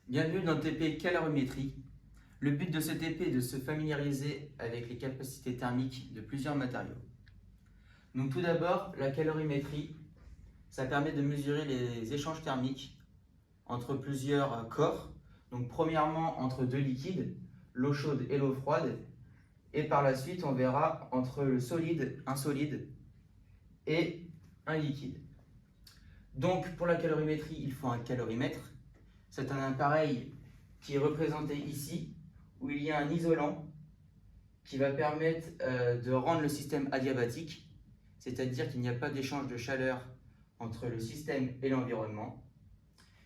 Bienvenue dans le TP calorimétrie. Le but de ce TP est de se familiariser avec les capacités thermiques de plusieurs matériaux. Donc tout d'abord, la calorimétrie, ça permet de mesurer les échanges thermiques entre plusieurs corps. Donc premièrement entre deux liquides, l'eau chaude et l'eau froide, et par la suite on verra entre le solide, un solide et un liquide. Donc pour la calorimétrie, il faut un calorimètre. C'est un appareil qui est représenté ici, où il y a un isolant qui va permettre de rendre le système adiabatique, c'est-à-dire qu'il n'y a pas d'échange de chaleur entre le système et l'environnement.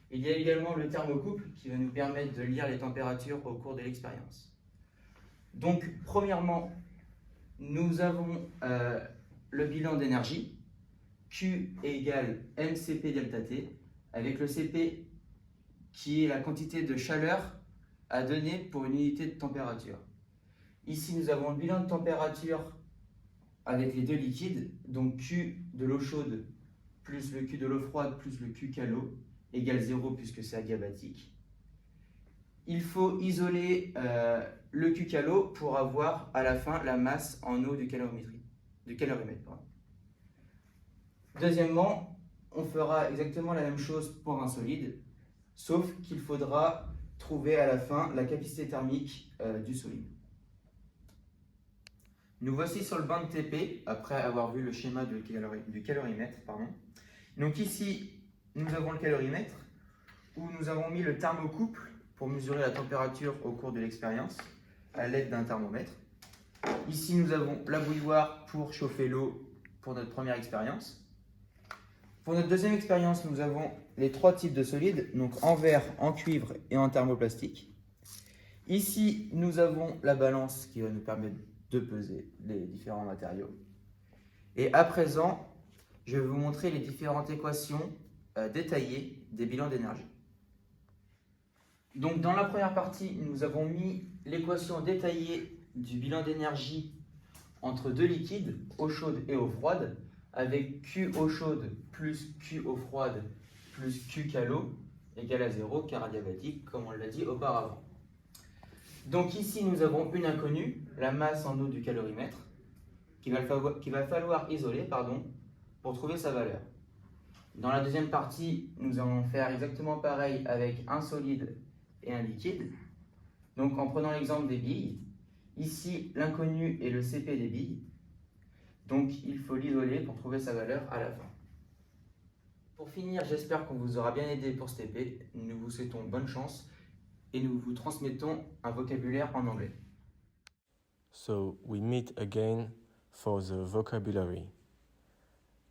Il y a également le thermocouple qui va nous permettre de lire les températures au cours de l'expérience. Donc, premièrement, nous avons le bilan d'énergie, Q égale mCp delta T, avec le Cp qui est la quantité de chaleur à donner pour une unité de température. Ici, nous avons le bilan de température avec les deux liquides, donc Q de l'eau chaude plus le Q de l'eau froide plus le Q calo égale 0 puisque c'est adiabatique. Il faut isoler le Q calo pour avoir à la fin la masse en eau du calorimètre. Deuxièmement, on fera exactement la même chose pour un solide, sauf qu'il faudra trouver à la fin la capacité thermique du solide. Nous voici sur le banc de TP, après avoir vu le schéma du calorimètre. Donc ici, nous avons le calorimètre, où nous avons mis le thermocouple pour mesurer la température au cours de l'expérience, à l'aide d'un thermomètre. Ici, nous avons la bouilloire pour chauffer l'eau pour notre première expérience. Pour notre deuxième expérience, nous avons les trois types de solides, donc en verre, en cuivre et en thermoplastique. Ici, nous avons la balance qui va nous permettre de peser les différents matériaux. Et à présent, je vais vous montrer les différentes équations détaillées des bilans d'énergie. Donc dans la première partie, nous avons mis l'équation détaillée du bilan d'énergie entre deux liquides, eau chaude et eau froide, avec Q eau chaude plus Q eau froide plus Q calo égale à 0, car adiabatique, comme on l'a dit auparavant. Donc ici, nous avons une inconnue, la masse en eau du calorimètre, qu'il va falloir isoler pour trouver sa valeur. Dans la deuxième partie, nous allons faire exactement pareil avec un solide et un liquide. Donc en prenant l'exemple des billes, ici l'inconnu est le Cp des billes, donc il faut l'isoler pour trouver sa valeur à la fin. Pour finir, j'espère qu'on vous aura bien aidé pour ce TP. Nous vous souhaitons bonne chance et nous vous transmettons un vocabulaire en anglais. So we meet again for the vocabulary.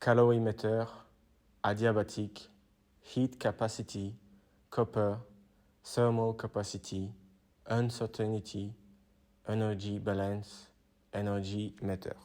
Calorimeter, adiabatic, heat capacity, copper, thermal capacity, uncertainty, energy balance, energy meter.